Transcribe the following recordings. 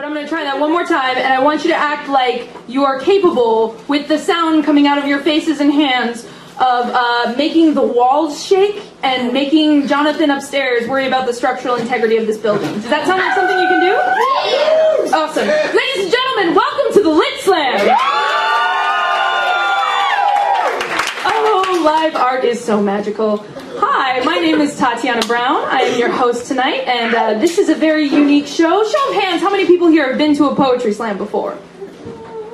But I'm going to try that one more time, and I want you to act like you are capable, with the sound coming out of your faces and hands, of making the walls shake and making Jonathan upstairs worry about the structural integrity of this building. Does that sound like something you can do? Awesome. Ladies and gentlemen, welcome to the Lit Slam. Oh, live art is so magical. Hi, my name is Tatiana Brown. I am your host tonight, and this is a very unique show. Show of hands, how many people here have been to a poetry slam before?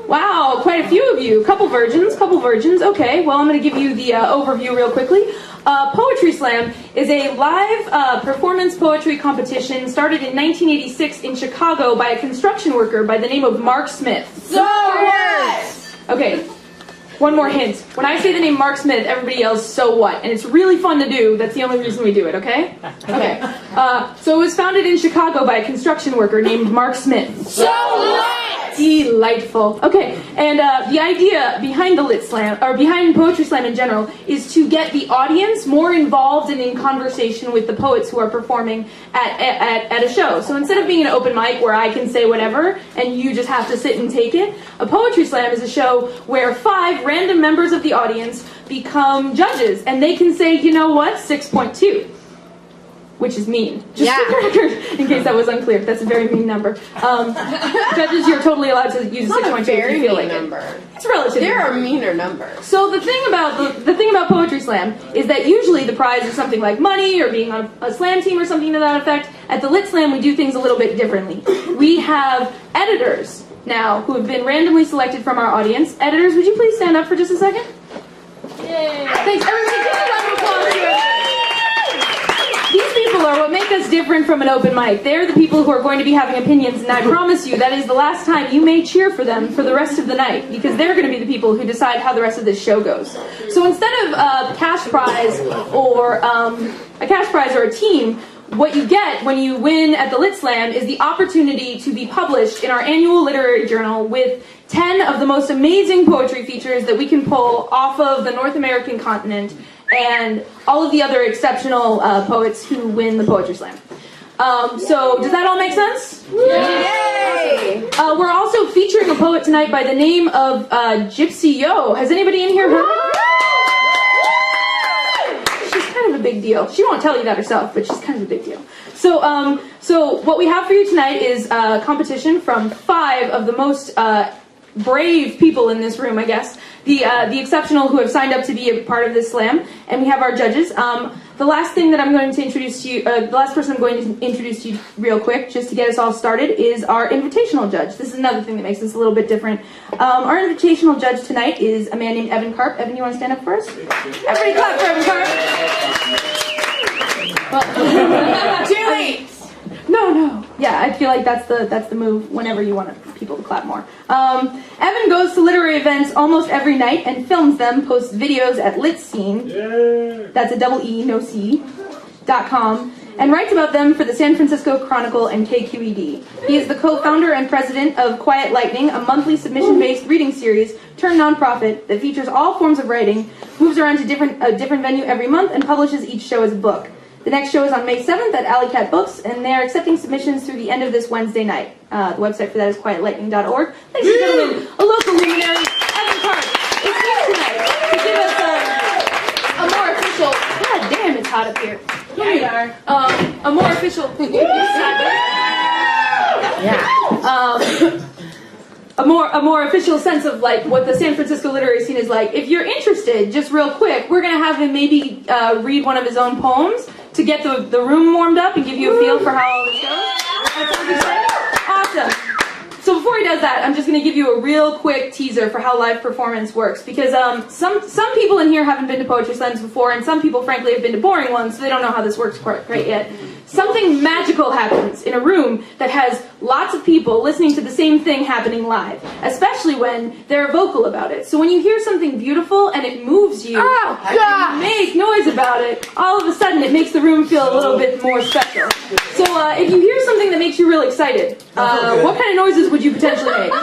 Wow, quite a few of you. Couple virgins. Okay, well, I'm going to give you the overview real quickly. Poetry Slam is a live performance poetry competition started in 1986 in Chicago by a construction worker by the name of Mark Smith. So what? Okay, one more hint. When I say the name Mark Smith, everybody yells, "So what?" And it's really fun to do. That's the only reason we do it, okay? Okay. So it was founded in Chicago by a construction worker named Mark Smith. So what? Delightful. Okay, and the idea behind the Lit Slam, or behind Poetry Slam in general, is to get the audience more involved and in conversation with the poets who are performing at a show. So instead of being an open mic where I can say whatever and you just have to sit and take it, a Poetry Slam is a show where 5 random members of the audience become judges, and they can say, you know what, 6.2. Which is mean. Just for the record, in case that was unclear. That's a very mean number. Judges, you're totally allowed to use 6.2 if you feel like number. It's relative. There are meaner numbers. So the thing about the thing about Poetry Slam is that usually the prize is something like money or being on a slam team or something to that effect. At the Lit Slam, we do things a little bit differently. We have editors now who have been randomly selected from our audience. Editors, would you please stand up for just a second? Yay! Thanks, everybody. Give a round of applause here. These people are what make us different from an open mic. They're the people who are going to be having opinions, and I promise you that is the last time you may cheer for them for the rest of the night, because they're going to be the people who decide how the rest of this show goes. So instead of a cash prize or a team, what you get when you win at the Lit Slam is the opportunity to be published in our annual literary journal with 10 of the most amazing poetry features that we can pull off of the North American continent, and all of the other exceptional poets who win the Poetry Slam. So, does that all make sense? Yay! We're also featuring a poet tonight by the name of Gypsy Yo. Has anybody in here heard of her? She's kind of a big deal. She won't tell you that herself, but she's kind of a big deal. So what we have for you tonight is a competition from 5 of the most brave people in this room, I guess. The exceptional who have signed up to be a part of this slam, and we have our judges. The last thing that I'm going to introduce to you, the last person I'm going to introduce to you real quick, just to get us all started, is our invitational judge. This is another thing that makes this a little bit different. Our invitational judge tonight is a man named Evan Karp. Evan, you want to stand up first? Everybody clap for Evan Karp. Well, Too late. No. Yeah, I feel like that's the move whenever you want people to clap more. Evan goes to literary events almost every night and films them, posts videos at LitScene, that's a double E, no C, .com, and writes about them for the San Francisco Chronicle and KQED. He is the co-founder and president of Quiet Lightning, a monthly submission-based reading series turned nonprofit that features all forms of writing, moves around to a different venue every month, and publishes each show as a book. The next show is on May 7th at Alley Cat Books, and they are accepting submissions through the end of this Wednesday night. The website for that is quietlightning.org. Ladies and gentlemen, a local luminary, Evan Karp, is here tonight to give us a more official... God damn, it's hot up here. Here we are. A more official... A more official sense of like what the San Francisco literary scene is like. If you're interested, just real quick, we're gonna have him maybe read one of his own poems to get the room warmed up and give you a feel for how all this goes. Awesome. So before he does that, I'm just going to give you a real quick teaser for how live performance works, because some people in here haven't been to poetry slams before, and some people, frankly, have been to boring ones, so they don't know how this works quite yet. Something magical happens in a room that has lots of people listening to the same thing happening live, especially when they're vocal about it. So when you hear something beautiful and it moves you, and you make noise about it, all of a sudden it makes the room feel a little bit more special. So if you hear something that makes you really excited, what kind of noises would you potentially make?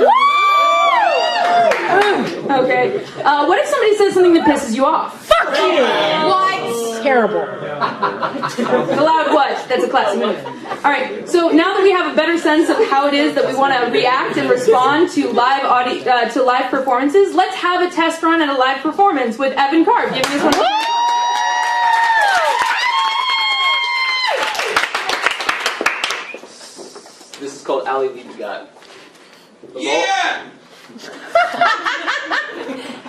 Okay. What if somebody says something that pisses you off? Fuck you! What? terrible. The loud what? That's a classic move. All right. So now that we have a better sense of how it is that we want to react and respond to live performances, let's have a test run at a live performance with Evan Carp. Give me this one. This is called Ali Lead God. Yeah!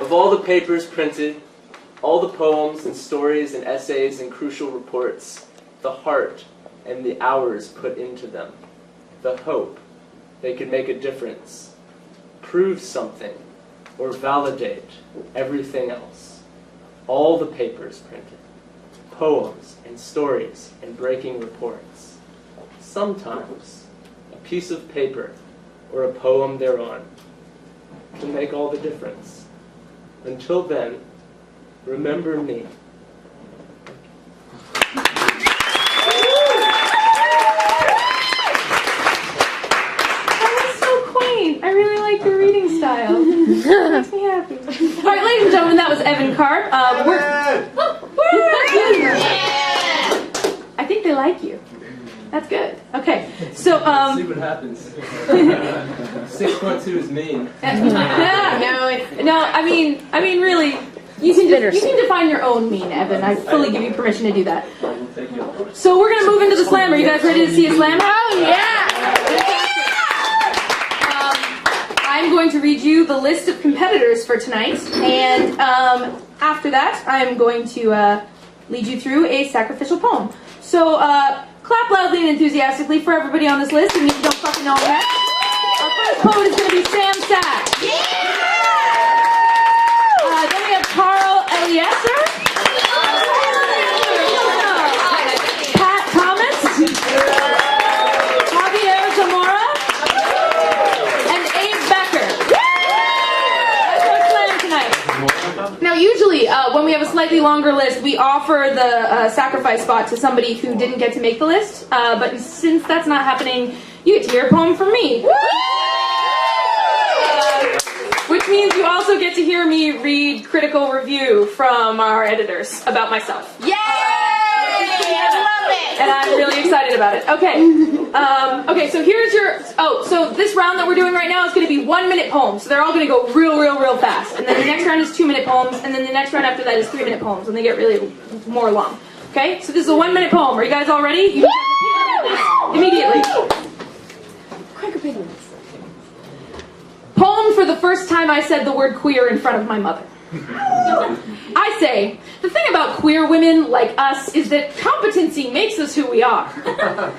Of all the papers printed, all the poems and stories and essays and crucial reports, the heart and the hours put into them, the hope they could make a difference, prove something, or validate everything else. All the papers printed, poems and stories and breaking reports. Sometimes a piece of paper or a poem thereon can make all the difference. Until then, remember me. That was so quaint. I really like your reading style. It makes me happy. All right, ladies and gentlemen, that was Evan Carp. I think they like you. That's good. Okay, so See what happens. 6.2 is mean. no, I mean, really, you can define your own mean, Evan. I fully give you permission to do that. So we're gonna move into the slam. Are you guys ready to see a slam? Oh yeah! I'm going to read you the list of competitors for tonight, and after that, I'm going to lead you through a sacrificial poem. So. Clap loudly and enthusiastically for everybody on this list, even if you don't fucking know them yet. Our first poet is going to be Sam Sack. Then we have Carl Eliezer. Pat Thomas. Javier Zamora. And Abe Becker. That's our slam tonight. Now, usually, when we have a slightly longer list, we offer the sacrifice spot to somebody who didn't get to make the list. But since that's not happening, you get to hear a poem from me. Which means you also get to hear me read critical review from our editors about myself. Yay! I love it! And I'm really excited about it. Okay. Okay, so here's your... so this round that we're doing right now is going to be 1 minute poems. So they're all going to go real fast. And then the next round is 2 minute poems. And then the next round after that is 3 minute poems. And they get really more long. Okay? So this is a 1 minute poem. Are you guys all ready? You immediately. Quicker pigments. Poem for the first time I said the word queer in front of my mother. I say, the thing about queer women like us is that competency makes us who we are.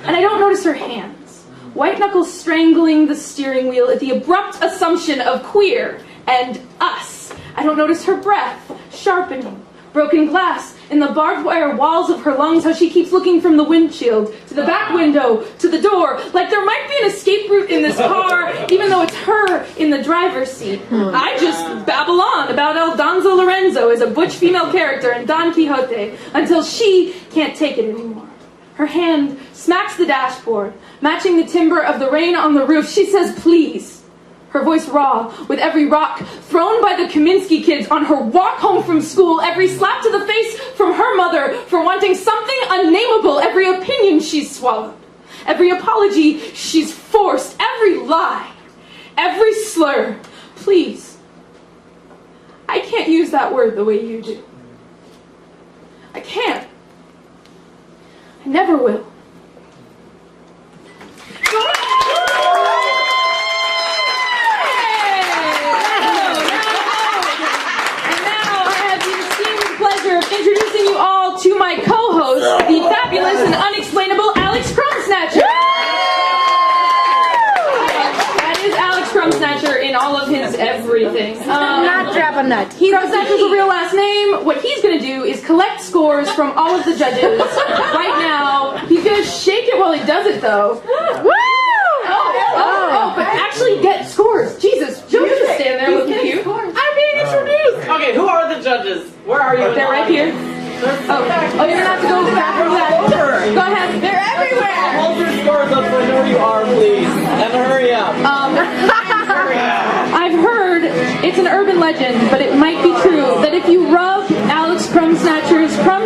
And I don't notice her hands, white knuckles strangling the steering wheel at the abrupt assumption of queer and us. I don't notice her breath sharpening, broken glass in the barbed wire walls of her lungs, how she keeps looking from the windshield to the back window to the door, like there might be an escape route in this car, even though it's her in the driver's seat. I just babble on about Aldonza Lorenzo as a butch female character in Don Quixote until she can't take it anymore. Her hand smacks the dashboard, matching the timbre of the rain on the roof. She says, please. Her voice raw, with every rock thrown by the Kaminsky kids on her walk home from school, every slap to the face from her mother for wanting something unnameable, every opinion she's swallowed, every apology she's forced, every lie, every slur. Please, I can't use that word the way you do. I can't. I never will. Introducing you all to my co-host, the fabulous and unexplainable Alex Crumsnatcher. That is Alex Crumsnatcher in all of his everything. Not drop a nut. Crumsnatcher's a real last name. What he's going to do is collect scores from all of the judges right now. He's going to shake it while he does it, though. But actually get scores. Jesus, Joe just stand there looking cute. I'm being introduced. Okay, who are the judges? Where are you? They're right here. Oh, you're gonna have to go back from that. Go ahead. They're everywhere. Hold your scores up so I know who you are, please. And hurry up. I've heard it's an urban legend, but it might be true that if you rub Alex Crumb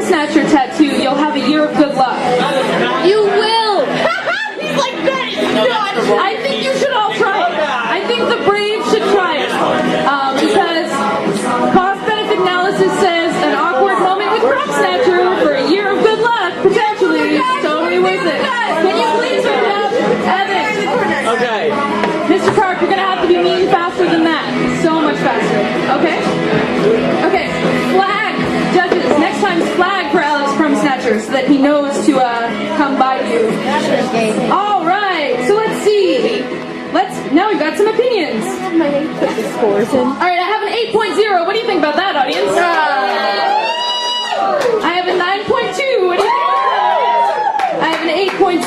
Snatcher tattoo, you'll have a year of good luck. You will. He's like, that is nuts. I think you should all try it. I think the brave should try it. Because cost-benefit analysis says an awkward moment with Crumb Snatcher for a year of good luck, potentially, is totally worth it. Can you please read it up? Evan. Okay. Mr. Clark, you're going to have to be mean faster than that. So much faster. Okay? Okay. Flag. Judges, next time's flag for Alex Crumb Snatcher so that he knows to come by you. All right. So let's see. Now we've got some opinions. Put the scores in. All right, I have an 8.0. What do you think about that, audience? I have a 9.2. What do you think? I have an 8.0.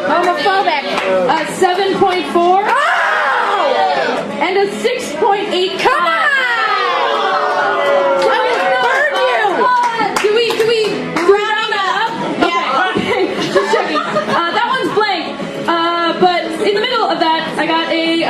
Homophobic. A 7.4. Oh! And a 6.8. Come on! I will burn you! Do we round that up? Yeah. Okay, just checking. That one's blank. But in the middle of that, I got a